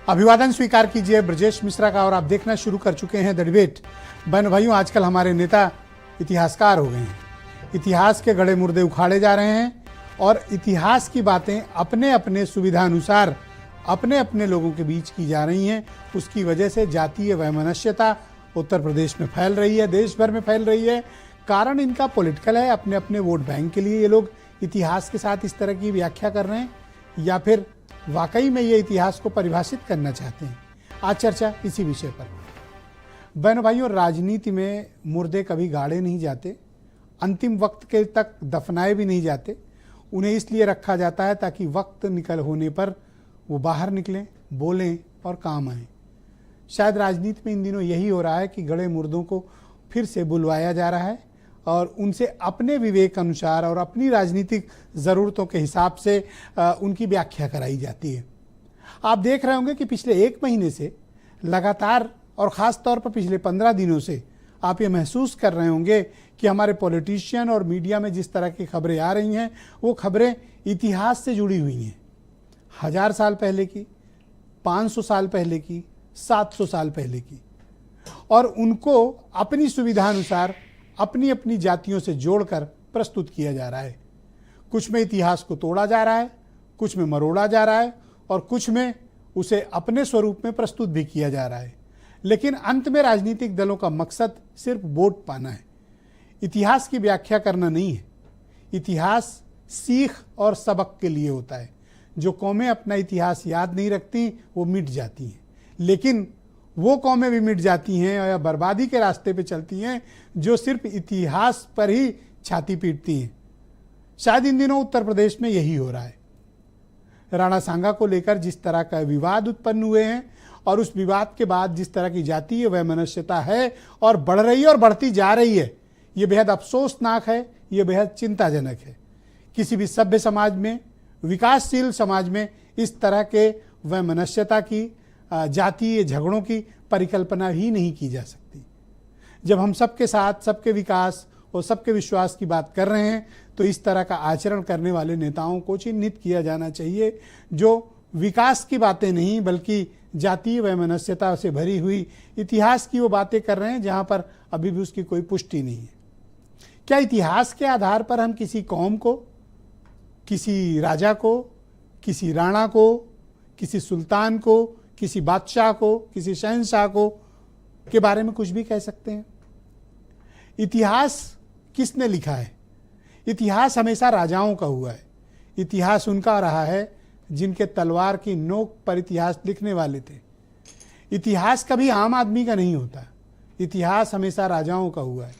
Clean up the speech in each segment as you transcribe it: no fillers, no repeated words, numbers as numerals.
अभिवादन स्वीकार कीजिए ब्रजेश मिश्रा का और आप देखना शुरू कर चुके हैं द डिबेट। बहन भाइयों, आजकल हमारे नेता इतिहासकार हो गए हैं। इतिहास के गड़े मुर्दे उखाड़े जा रहे हैं और इतिहास की बातें अपने अपने सुविधा अनुसार अपने अपने लोगों के बीच की जा रही हैं। उसकी वजह से जातीय वैमनस्यता उत्तर प्रदेश में फैल रही है, देश भर में फैल रही है। कारण इनका पॉलिटिकल है, अपने अपने वोट बैंक के लिए ये लोग इतिहास के साथ इस तरह की व्याख्या कर रहे हैं, या फिर वाकई में ये इतिहास को परिभाषित करना चाहते हैं। आज चर्चा इसी विषय पर। बहनों भाइयों, राजनीति में मुर्दे कभी गाड़े नहीं जाते, अंतिम वक्त के तक दफनाए भी नहीं जाते। उन्हें इसलिए रखा जाता है ताकि वक्त निकल होने पर वो बाहर निकलें, बोलें और काम आएँ। शायद राजनीति में इन दिनों यही हो रहा है कि गड़े मुर्दों को फिर से बुलवाया जा रहा है और उनसे अपने विवेक अनुसार और अपनी राजनीतिक ज़रूरतों के हिसाब से उनकी व्याख्या कराई जाती है। आप देख रहे होंगे कि पिछले एक महीने से लगातार और ख़ास तौर पर पिछले 15 दिनों से आप ये महसूस कर रहे होंगे कि हमारे पॉलिटिशियन और मीडिया में जिस तरह की खबरें आ रही हैं वो खबरें इतिहास से जुड़ी हुई हैं। 1000 साल पहले की, 500 साल पहले की, 700 साल पहले की, और उनको अपनी सुविधा अनुसार अपनी अपनी जातियों से जोड़कर प्रस्तुत किया जा रहा है। कुछ में इतिहास को तोड़ा जा रहा है, कुछ में मरोड़ा जा रहा है और कुछ में उसे अपने स्वरूप में प्रस्तुत भी किया जा रहा है। लेकिन अंत में राजनीतिक दलों का मकसद सिर्फ वोट पाना है। इतिहास की व्याख्या करना नहीं है। इतिहास सीख और सबक के लिए होता है। जो कौमें अपना इतिहास याद नहीं रखती वो मिट जाती हैं, लेकिन वो कौमें भी मिट जाती हैं या बर्बादी के रास्ते पे चलती हैं जो सिर्फ इतिहास पर ही छाती पीटती हैं। शायद इन दिनों उत्तर प्रदेश में यही हो रहा है। राणा सांगा को लेकर जिस तरह का विवाद उत्पन्न हुए हैं और उस विवाद के बाद जिस तरह की जातीय वैमनस्यता है और बढ़ रही है और बढ़ती जा रही है, ये बेहद अफसोसनाक है, ये बेहद चिंताजनक है। किसी भी सभ्य समाज में, विकासशील समाज में इस तरह के वैमनस्यता की, जातीय झगड़ों की परिकल्पना ही नहीं की जा सकती। जब हम सबके साथ सबके विकास और सबके विश्वास की बात कर रहे हैं तो इस तरह का आचरण करने वाले नेताओं को चिन्हित किया जाना चाहिए, जो विकास की बातें नहीं बल्कि जातीय वैमनस्यता से भरी हुई इतिहास की वो बातें कर रहे हैं जहां पर अभी भी उसकी कोई पुष्टि नहीं है। क्या इतिहास के आधार पर हम किसी कौम को, किसी राजा को, किसी राणा को, किसी सुल्तान को, किसी बादशाह को, किसी शहंशाह को के बारे में कुछ भी कह सकते हैं? इतिहास किसने लिखा है? इतिहास हमेशा राजाओं का हुआ है। इतिहास उनका रहा है जिनके तलवार की नोक पर इतिहास लिखने वाले थे। इतिहास कभी आम आदमी का नहीं होता। इतिहास हमेशा राजाओं का हुआ है।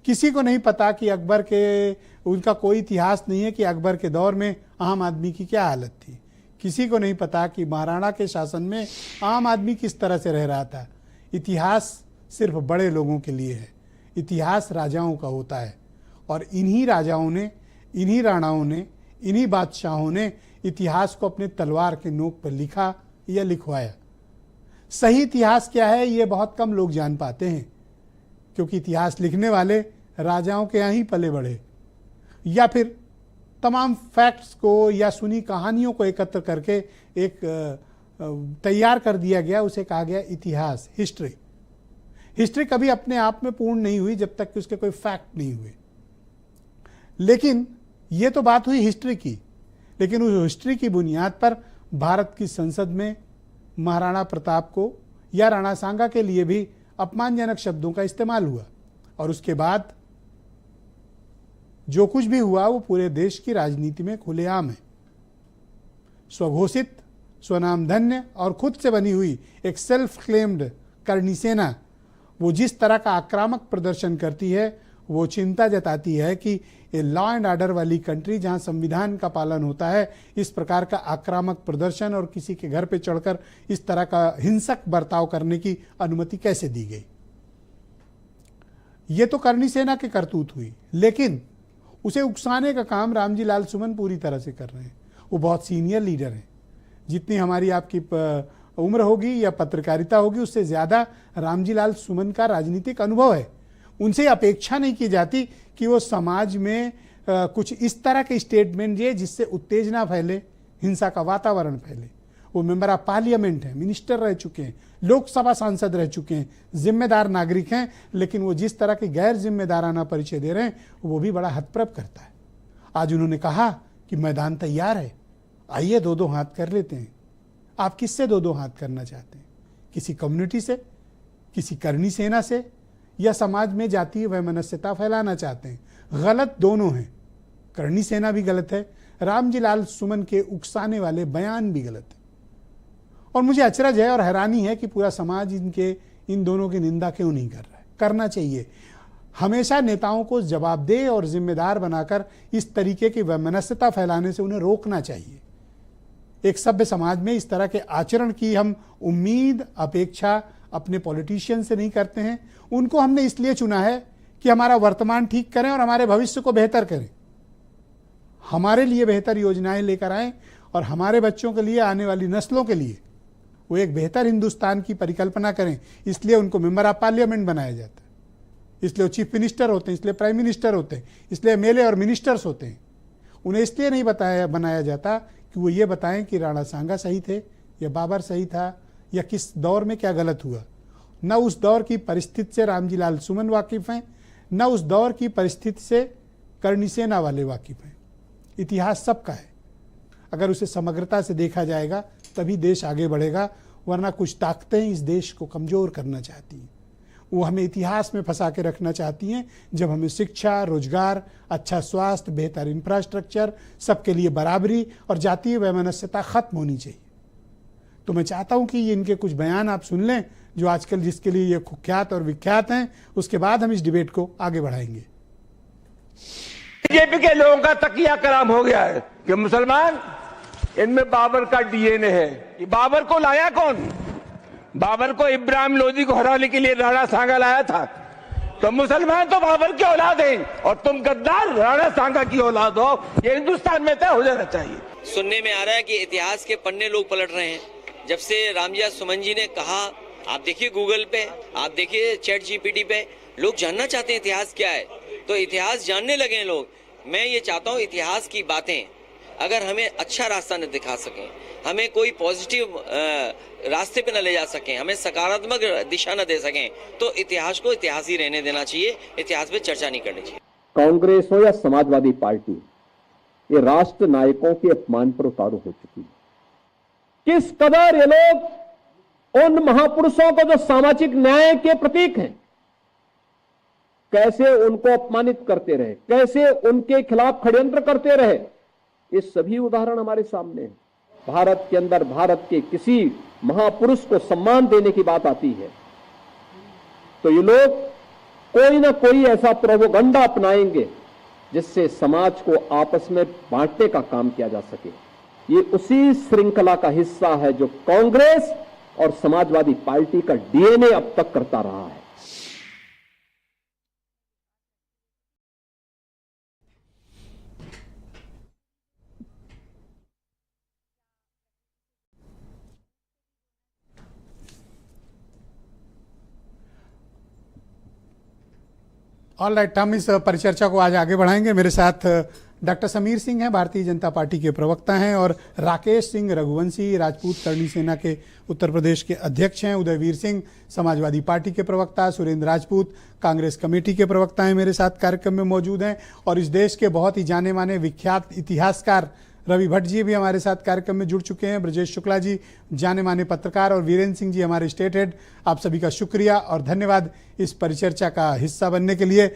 किसी को नहीं पता कि अकबर के, उनका कोई इतिहास नहीं है कि अकबर के दौर में आम आदमी की क्या हालत थी। किसी को नहीं पता कि महाराणा के शासन में आम आदमी किस तरह से रह रहा था। इतिहास सिर्फ बड़े लोगों के लिए है। इतिहास राजाओं का होता है और इन्हीं राजाओं ने, इन्हीं राणाओं ने, इन्हीं बादशाहों ने इतिहास को अपने तलवार के नोक पर लिखा या लिखवाया। सही इतिहास क्या है ये बहुत कम लोग जान पाते हैं, क्योंकि इतिहास लिखने वाले राजाओं के यहाँ ही पले बढ़े, या फिर तमाम फैक्ट्स को या सुनी कहानियों को एकत्र करके एक तैयार कर दिया गया, उसे कहा गया इतिहास, हिस्ट्री। हिस्ट्री कभी अपने आप में पूर्ण नहीं हुई जब तक कि उसके कोई फैक्ट नहीं हुए। लेकिन ये तो बात हुई हिस्ट्री की, लेकिन उस हिस्ट्री की बुनियाद पर भारत की संसद में महाराणा प्रताप को या राणा सांगा के लिए भी अपमानजनक शब्दों का इस्तेमाल हुआ और उसके बाद जो कुछ भी हुआ वो पूरे देश की राजनीति में खुलेआम है। स्वघोषित, स्वनामधन्य और खुद से बनी हुई एक सेल्फ क्लेम्ड करनी सेना वो जिस तरह का आक्रामक प्रदर्शन करती है वो चिंता जताती है कि ये लॉ एंड ऑर्डर वाली कंट्री जहां संविधान का पालन होता है, इस प्रकार का आक्रामक प्रदर्शन और किसी के घर पे चढ़कर इस तरह का हिंसक बर्ताव करने की अनुमति कैसे दी गई। ये तो करनी सेना के करतूत हुई, लेकिन उसे उकसाने का काम रामजी लाल सुमन पूरी तरह से कर रहे हैं। वो बहुत सीनियर लीडर हैं। जितनी हमारी आपकी उम्र होगी या पत्रकारिता होगी उससे ज़्यादा रामजी लाल सुमन का राजनीतिक अनुभव है। उनसे अपेक्षा नहीं की जाती कि वो समाज में कुछ इस तरह के स्टेटमेंट दिए जिससे उत्तेजना फैले, हिंसा का वातावरण फैले। वो मेंबर ऑफ पार्लियामेंट हैं, मिनिस्टर रह चुके हैं, लोकसभा सांसद रह चुके हैं, जिम्मेदार नागरिक हैं, लेकिन वो जिस तरह के गैर जिम्मेदाराना परिचय दे रहे हैं वो भी बड़ा हतप्रभ करता है। आज उन्होंने कहा कि मैदान तैयार है, आइए दो दो हाथ कर लेते हैं। आप किससे दो दो हाथ करना चाहते हैं? किसी कम्युनिटी से, किसी करनी सेना से, या समाज में जातीय वैमनस्यता फैलाना चाहते हैं? गलत दोनों हैं। करनी सेना भी गलत है, रामजी लाल सुमन के उकसाने वाले बयान भी गलत है। और मुझे अचरज है और हैरानी है कि पूरा समाज इन दोनों की निंदा क्यों नहीं कर रहा है। करना चाहिए। हमेशा नेताओं को जवाबदेह और जिम्मेदार बनाकर इस तरीके की वैमनस्यता फैलाने से उन्हें रोकना चाहिए। एक सभ्य समाज में इस तरह के आचरण की हम उम्मीद, अपेक्षा अपने पॉलिटिशियन से नहीं करते हैं। उनको हमने इसलिए चुना है कि हमारा वर्तमान ठीक करें और हमारे भविष्य को बेहतर करें, हमारे लिए बेहतर योजनाएं लेकर आएं और हमारे बच्चों के लिए, आने वाली नस्लों के लिए वो एक बेहतर हिंदुस्तान की परिकल्पना करें। इसलिए उनको मेंबर ऑफ पार्लियामेंट बनाया जाता है, इसलिए वो चीफ मिनिस्टर होते हैं, इसलिए प्राइम मिनिस्टर होते हैं, इसलिए एमएलए और मिनिस्टर्स होते हैं। उन्हें इसलिए नहीं बनाया जाता कि वो ये बताएं कि राणा सांगा सही थे या बाबर सही था या किस दौर में क्या गलत हुआ। न उस दौर की परिस्थिति से रामजी लाल सुमन वाकिफ हैं, न उस दौर की परिस्थिति से करनी सेना वाले वाकिफ हैं। इतिहास सबका है, अगर उसे समग्रता से देखा जाएगा तभी देश आगे बढ़ेगा, वरना कुछ ताकतें इस देश को कमज़ोर करना चाहती हैं। वो हमें इतिहास में फंसा के रखना चाहती हैं, जब हमें शिक्षा, रोजगार, अच्छा स्वास्थ्य, बेहतर इंफ्रास्ट्रक्चर, सबके लिए बराबरी और जातीय वैमनस्यता खत्म होनी चाहिए। तो मैं चाहता हूं कि ये इनके कुछ बयान आप सुन लें जो आजकल जिसके लिए ये कुख्यात और विख्यात हैं, उसके बाद हम इस डिबेट को आगे बढ़ाएंगे। बीजेपी के लोगों का तकिया कलाम हो गया है कि मुसलमान, इनमें बाबर का डीएनए है। ये बाबर को लाया कौन? बाबर को इब्राहिम लोदी को हराने के लिए राणा सांगा लाया था। तो मुसलमान तो बाबर की औलाद हैं और तुम गद्दार राणा सांगा की औलाद हो। ये हिंदुस्तान में तय हो जाना चाहिए। सुनने में आ रहा है कि इतिहास के पन्ने लोग पलट रहे हैं। जब से रामजी सुमन जी ने कहा, आप देखिए गूगल पे, आप देखिए चैट जीपीटी पे, लोग जानना चाहते हैं इतिहास क्या है, तो इतिहास जानने लगे हैं लोग। मैं ये चाहता हूँ इतिहास की बातें अगर हमें अच्छा रास्ता न दिखा सकें, हमें कोई पॉजिटिव रास्ते पे न ले जा सकें, हमें सकारात्मक दिशा न दे सकें, तो इतिहास को इतिहास ही रहने देना चाहिए, इतिहास पे चर्चा नहीं करनी चाहिए। कांग्रेस हो या समाजवादी पार्टी, ये राष्ट्र नायकों के अपमान पर उतारू हो चुकी है। किस कदर ये लोग उन महापुरुषों को जो सामाजिक न्याय के प्रतीक हैं, कैसे उनको अपमानित करते रहे, कैसे उनके खिलाफ षड्यंत्र करते रहे, ये सभी उदाहरण हमारे सामने हैं। भारत के अंदर भारत के किसी महापुरुष को सम्मान देने की बात आती है तो ये लोग कोई ना कोई ऐसा प्रोपेगेंडा अपनाएंगे जिससे समाज को आपस में बांटने का काम किया जा सके। ये उसी श्रृंखला का हिस्सा है जो कांग्रेस और समाजवादी पार्टी का डीएनए अब तक करता रहा है। ऑल राइट, हम इस परिचर्चा को आज आगे बढ़ाएंगे। मेरे साथ डॉक्टर समीर सिंह हैं, भारतीय जनता पार्टी के प्रवक्ता हैं, और राकेश सिंह रघुवंशी, राजपूत करनी सेना के उत्तर प्रदेश के अध्यक्ष हैं, उदयवीर सिंह समाजवादी पार्टी के प्रवक्ता, सुरेंद्र राजपूत कांग्रेस कमेटी के प्रवक्ता हैं, मेरे साथ कार्यक्रम में मौजूद हैं। और इस देश के बहुत ही जाने माने विख्यात इतिहासकार रवि भट्ट जी भी हमारे साथ कार्यक्रम में जुड़ चुके हैं, ब्रजेश शुक्ला जी जाने माने पत्रकार, और वीरेंद्र सिंह जी हमारे स्टेट हेड। आप सभी का शुक्रिया और धन्यवाद इस परिचर्चा का हिस्सा बनने के लिए।